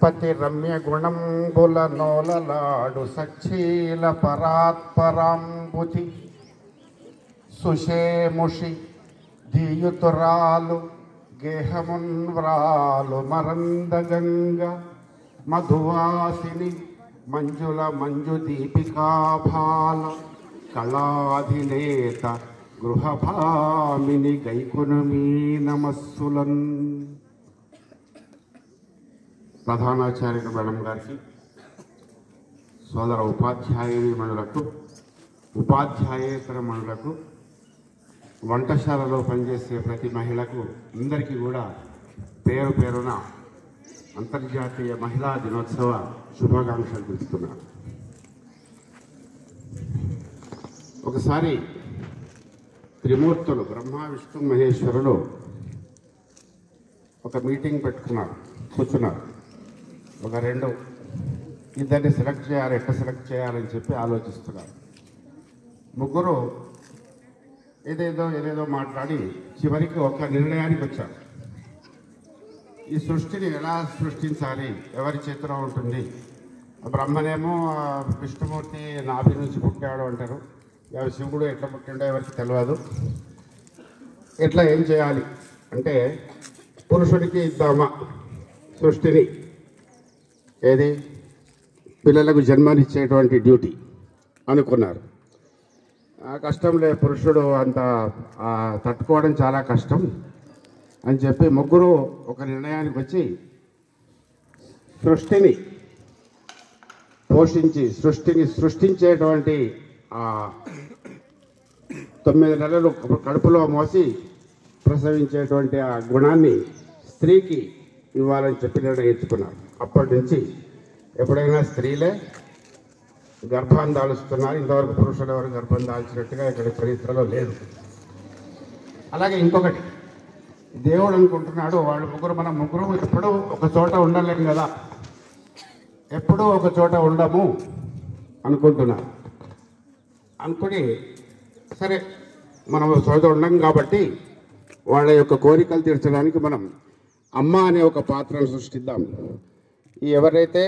పతి రమ్య గుణంబుల నోలలాడు సచ్చీల పరాత్పరాంబుతి సుషేముషి ధీయుతురాలు గేహమున్వ్రాలు మరందగంగ మధువాసిని మంజుల మంజు దీపికాభాల కళాధినేత గృహభామిని గైకునుమీ నమస్సులన్. ప్రధానాచార్యుడు మేడం గారికి, సోదర ఉపాధ్యాయుని మనులకు, ఉపాధ్యాయేతర మనులకు, వంటశాలలో పనిచేసే ప్రతి మహిళకు అందరికీ కూడా పేరు పేరున అంతర్జాతీయ మహిళా దినోత్సవ శుభాకాంక్షలు తెలుపుతున్నాను. ఒకసారి త్రిమూర్తులు బ్రహ్మ విష్ణు మహేశ్వరులు ఒక మీటింగ్ పెట్టుకున్నారు, కూర్చున్నారు. ఇద్దరిని సెలెక్ట్ చేయాలి, ఎట్లా సెలెక్ట్ చేయాలని చెప్పి ఆలోచిస్తున్నారు. ముగ్గురు ఏదేదో మాట్లాడి చివరికి ఒక నిర్ణయానికి వచ్చారు. ఈ సృష్టిని ఎలా సృష్టించాలి, ఎవరి చేతిలో ఉంటుంది? బ్రహ్మనేమో విష్ణుమూర్తి నాభి నుంచి పుట్టాడు అంటారు, శివుడు ఎట్లా పుట్టిండో ఎవరికి తెలియదు. ఎట్లా ఏం చేయాలి అంటే పురుషుడికి ఇద్దామా సృష్టిని, ఏది పిల్లలకు జన్మనిచ్చేటువంటి డ్యూటీ అనుకున్నారు. కష్టంలే, పురుషుడు అంత తట్టుకోవడం చాలా కష్టం అని చెప్పి ముగ్గురు ఒక నిర్ణయానికి వచ్చి సృష్టిని పోషించి సృష్టించేటువంటి 9 నెలలు కడుపులో మోసి ప్రసవించేటువంటి ఆ గుణాన్ని స్త్రీకి ఇవ్వాలని చెప్పి నిర్ణయించుకున్నారు. అప్పటి నుంచి ఎప్పుడైనా స్త్రీలే గర్భాన్ని దాలుస్తున్నారు. ఇంతవరకు పురుషులు ఎవరు గర్భం దాల్చినట్టుగా ఇక్కడ చరిత్రలో లేదు. అలాగే ఇంకొకటి, దేవుడు అనుకుంటున్నాడు మనం ముగ్గురు ఎప్పుడూ ఒక చోట ఉండలేము కదా, ఎప్పుడూ ఒక చోట ఉండము అనుకుంటున్నారు. అనుకుని సరే మనం ఒక చోట ఉండం కాబట్టి వాళ్ళ యొక్క కోరికలు తీర్చడానికి మనం అమ్మ అనే ఒక పాత్రను సృష్టిద్దాం. ఎవరైతే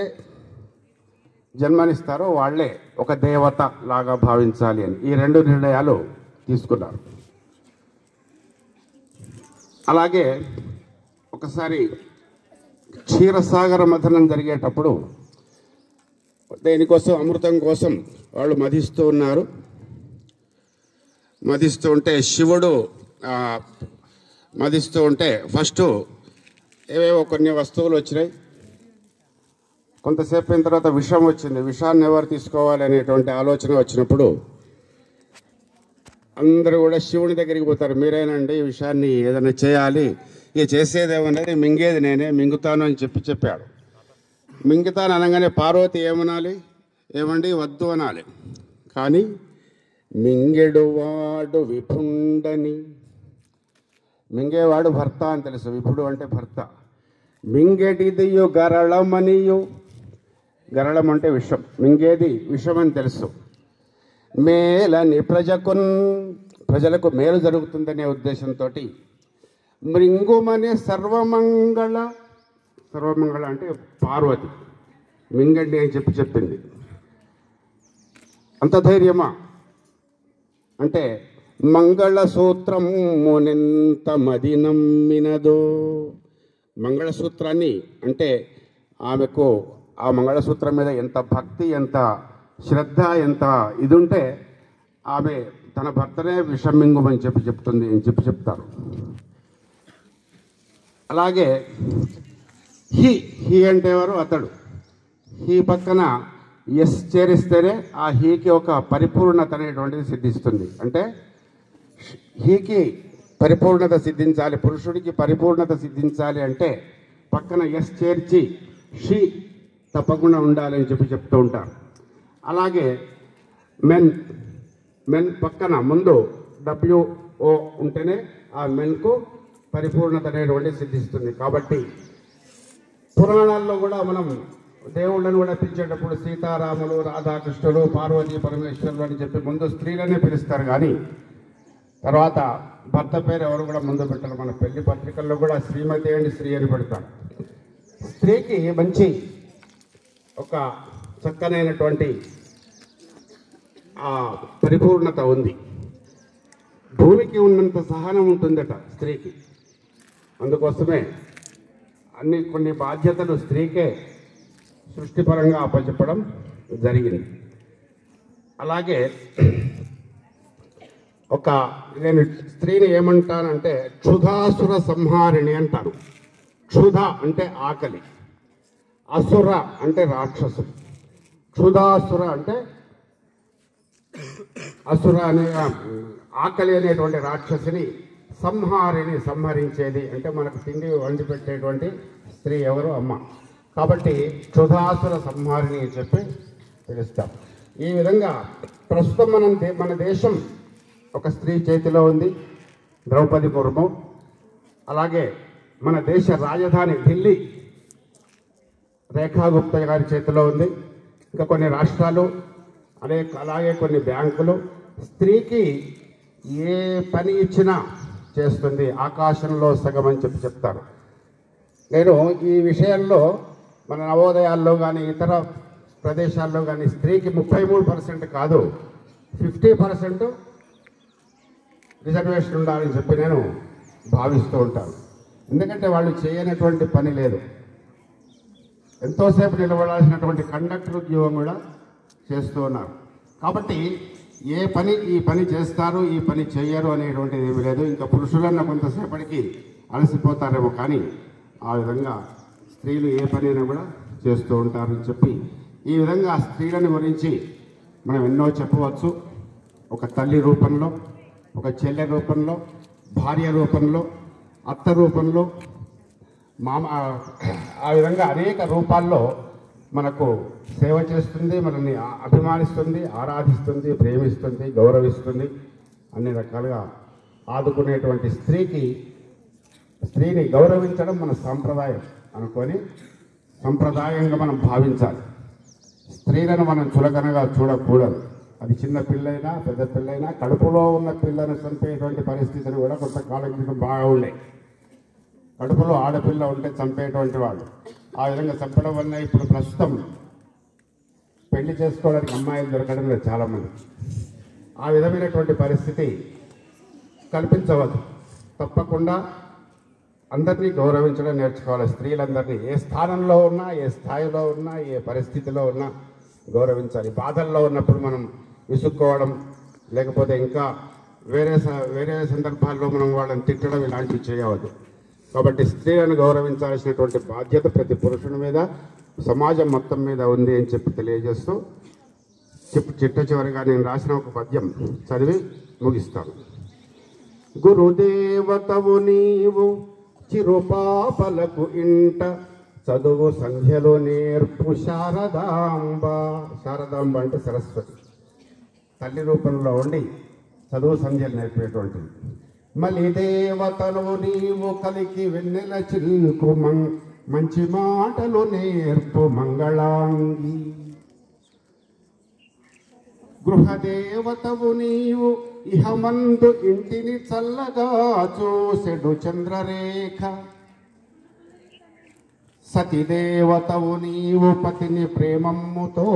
జన్మనిస్తారో వాళ్ళే ఒక దేవత లాగా భావించాలి అని ఈ 2 నిర్ణయాలు తీసుకున్నారు. అలాగే ఒకసారి క్షీరసాగర మథనం జరిగేటప్పుడు దేనికోసం, అమృతం కోసం వాళ్ళు మధిస్తూ ఉన్నారు. మధిస్తూ ఉంటే శివుడు మధిస్తూ ఉంటే ఫస్ట్ ఏవేవో కొన్ని వస్తువులు వచ్చినాయి. కొంతసేపు అయిన తర్వాత విషం వచ్చింది. విషాన్ని ఎవరు తీసుకోవాలి అనేటువంటి ఆలోచన వచ్చినప్పుడు అందరూ కూడా శివుని దగ్గరికి పోతారు. మీరేనండి ఈ విషయాన్ని ఏదైనా చేయాలి, ఇక చేసేదేమన్నది మింగేది నేనే, మింగుతాను అని చెప్పాడు. మింగుతాను అనగానే పార్వతి ఏమనాలి, ఏమండి వద్దు అనాలి. కానీ మింగెడువాడు విభుండని, మింగేవాడు భర్త అని తెలుసు, విభుడు అంటే భర్త. మింగెటిదియు గరళమనియు, గరళం అంటే విషం, మింగేది విషం అని తెలుసు. మేలని ప్రజలకు మేలు జరుగుతుందనే ఉద్దేశంతో మృంగుమనే సర్వమంగళ అంటే పార్వతి మింగండి అని చెప్పింది. అంత ధైర్యమా అంటే మంగళసూత్రం మునెంత మది నమ్మినదో. మంగళసూత్రాన్ని అంటే ఆమెకు ఆ మంగళసూత్రం మీద ఎంత భక్తి, ఎంత శ్రద్ధ, ఎంత ఇది ఉంటే ఆమె తన భర్తనే విషమింగుమని చెప్తుంది అని చెప్తారు. అలాగే హీ అంటే ఎవరు? అతడు. హీ పక్కన ఎస్ చేరిస్తేనే ఆ హీకి ఒక పరిపూర్ణత అనేటువంటిది సిద్ధిస్తుంది. అంటే హీకి పరిపూర్ణత సిద్ధించాలి, పురుషుడికి పరిపూర్ణత సిద్ధించాలి అంటే పక్కన ఎస్ చేర్చి షీ తప్పకుండా ఉండాలని చెప్తూ ఉంటారు. అలాగే మెన్ పక్కన ముందు WO ఉంటేనే ఆ మెన్కు పరిపూర్ణత అనేటువంటి సిద్ధిస్తుంది. కాబట్టి పురాణాల్లో కూడా మనం దేవుళ్ళను కూడా పిలిచేటప్పుడు సీతారాములు, రాధాకృష్ణులు, పార్వతీ పరమేశ్వరులు అని చెప్పి ముందు స్త్రీలనే పిలుస్తారు. కానీ తర్వాత భర్త పేరు ఎవరు కూడా ముందు పెట్టారు. మన పెళ్లి పత్రికల్లో కూడా శ్రీమతి అండ్ శ్రీ అని పెడతారు. స్త్రీకి మంచి ఒక చక్కనైనటువంటి పరిపూర్ణత ఉంది. భూమికి ఉన్నంత సహనం ఉంటుందట స్త్రీకి. అందుకోసమే కొన్ని బాధ్యతలు స్త్రీకే సృష్టిపరంగా అప్పచెప్పడం జరిగింది. అలాగే నేను స్త్రీని ఏమంటానంటే క్షుధాసుర సంహారిణి అంటాను. క్షుధ అంటే ఆకలి, అసుర అంటే రాక్షసు, క్షుధాసుర అంటే అసుర అనే ఆకలి అనేటువంటి రాక్షసిని సంహారిని సంహరించేది అంటే మనకు తిండి వండి పెట్టేటువంటి స్త్రీ ఎవరు? అమ్మ. కాబట్టి క్షుధాసుర సంహారిని అని చెప్పి పిలుస్తాం. ఈ విధంగా ప్రస్తుతం మన దేశం ఒక స్త్రీ చేతిలో ఉంది, ద్రౌపది ముర్ము. అలాగే మన దేశ రాజధాని ఢిల్లీ రేఖా గుప్తా గారి చేతిలో ఉంది. ఇంకా కొన్ని రాష్ట్రాలు అలాగే కొన్ని బ్యాంకులు స్త్రీకి ఏ పని ఇచ్చినా చేస్తుంది. ఆకాశంలో సగం అని చెప్తారు. నేను ఈ విషయంలో మన నవోదయాల్లో కానీ ఇతర ప్రదేశాల్లో కానీ స్త్రీకి 33% కాదు 50% రిజర్వేషన్ ఉండాలని చెప్పి నేను భావిస్తూ ఉంటాను. ఎందుకంటే వాళ్ళు చేయనటువంటి పని లేదు. ఎంతోసేపు నిలబడాల్సినటువంటి కండక్టర్ ఉద్యోగం కూడా చేస్తూ ఉన్నారు. కాబట్టి ఈ పని చేస్తారు, ఈ పని చెయ్యరు అనేటువంటిది ఏమీ లేదు. ఇంకా పురుషులన్న కొంతసేపటికి అలసిపోతారేమో, కానీ ఆ విధంగా స్త్రీలు ఏ పనైనా కూడా చేస్తూ ఉంటారని చెప్పి ఈ విధంగా స్త్రీలను గురించి మనం ఎన్నో చెప్పవచ్చు. ఒక తల్లి రూపంలో, ఒక చెల్లె రూపంలో, భార్య రూపంలో, అత్త రూపంలో, మామ, ఆ విధంగా అనేక రూపాల్లో మనకు సేవ చేస్తుంది, మనల్ని అభిమానిస్తుంది, ఆరాధిస్తుంది, ప్రేమిస్తుంది, గౌరవిస్తుంది. అన్ని రకాలుగా ఆదుకునేటువంటి స్త్రీని గౌరవించడం మన సాంప్రదాయం అనుకొని సంప్రదాయంగా మనం భావించాలి. స్త్రీలను మనం చులకనగా చూడకూడదు. అది చిన్న పిల్లైనా పెద్ద పిల్లైనా కడుపులో ఉన్న పిల్లను చంపేటువంటి పరిస్థితులు కూడా కొంతకాలం క్రితం బాగా ఉన్నాయి. కడుపులో ఆడపిల్ల ఉంటే చంపేటువంటి వాళ్ళు. ఆ విధంగా చంపడం వల్ల ఇప్పుడు ప్రస్తుతం పెళ్లి చేసుకోవడానికి అమ్మాయిలు దొరకడం లేదు చాలామంది. ఆ విధమైనటువంటి పరిస్థితి కల్పించవద్దు. తప్పకుండా అందరినీ గౌరవించడం నేర్చుకోవాలి. స్త్రీలందరినీ ఏ స్థానంలో ఉన్నా, ఏ స్థాయిలో ఉన్నా, ఏ పరిస్థితిలో ఉన్నా గౌరవించాలి. బాధల్లో ఉన్నప్పుడు మనం విసుక్కోవడం, లేకపోతే ఇంకా వేరే సందర్భాల్లో మనం వాళ్ళని తిట్టడం ఇలాంటివి చేయవద్దు. కాబట్టి స్త్రీలను గౌరవించాల్సినటువంటి బాధ్యత ప్రతి పురుషుని మీద, సమాజం మొత్తం మీద ఉంది అని చెప్పి తెలియజేస్తూ చిట్ట చివరిగా నేను రాసిన ఒక పద్యం చదివి ముగిస్తాను. గురుదేవతవు నీవు చిరుపాపలకు ఇంట చదువు సంధ్యలో నేర్పు శారదాంబ. శారదాంబ అంటే సరస్వతి, తల్లి రూపంలో ఉండి చదువు సంధ్యలు నేర్పేటువంటిది. మలి దేవతలు నీవు కలికి వెన్నెల చిల్కు మంచి మాటలు నేర్పు మంగళాంగి. గృహదేవతవు నీవు ఇహమందు ఇంటిని చల్లగా చూసెడు చంద్రరేఖ. సతిదేవతవు నీవు పతిని ప్రేమమ్ముతో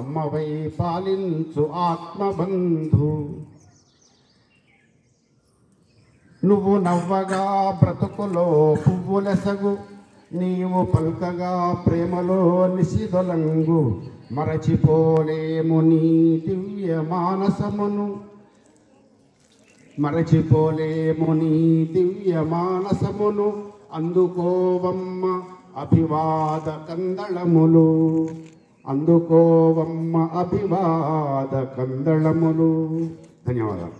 అమ్మవై పాలించు ఆత్మబంధు. నువ్వు నవ్వగా బ్రతుకులో పువ్వులెసగు, నీవు పల్కగా ప్రేమలో నిశిదొలంగు. మరచిపోలేము నీ దివ్య మానసమును, మరచిపోలేము నీ దివ్య మానసమును. అందుకోవమ్మ అభివాద కందళములు, అందుకోవమ్మ అభివాద కందళములు. ధన్యవాదాలు.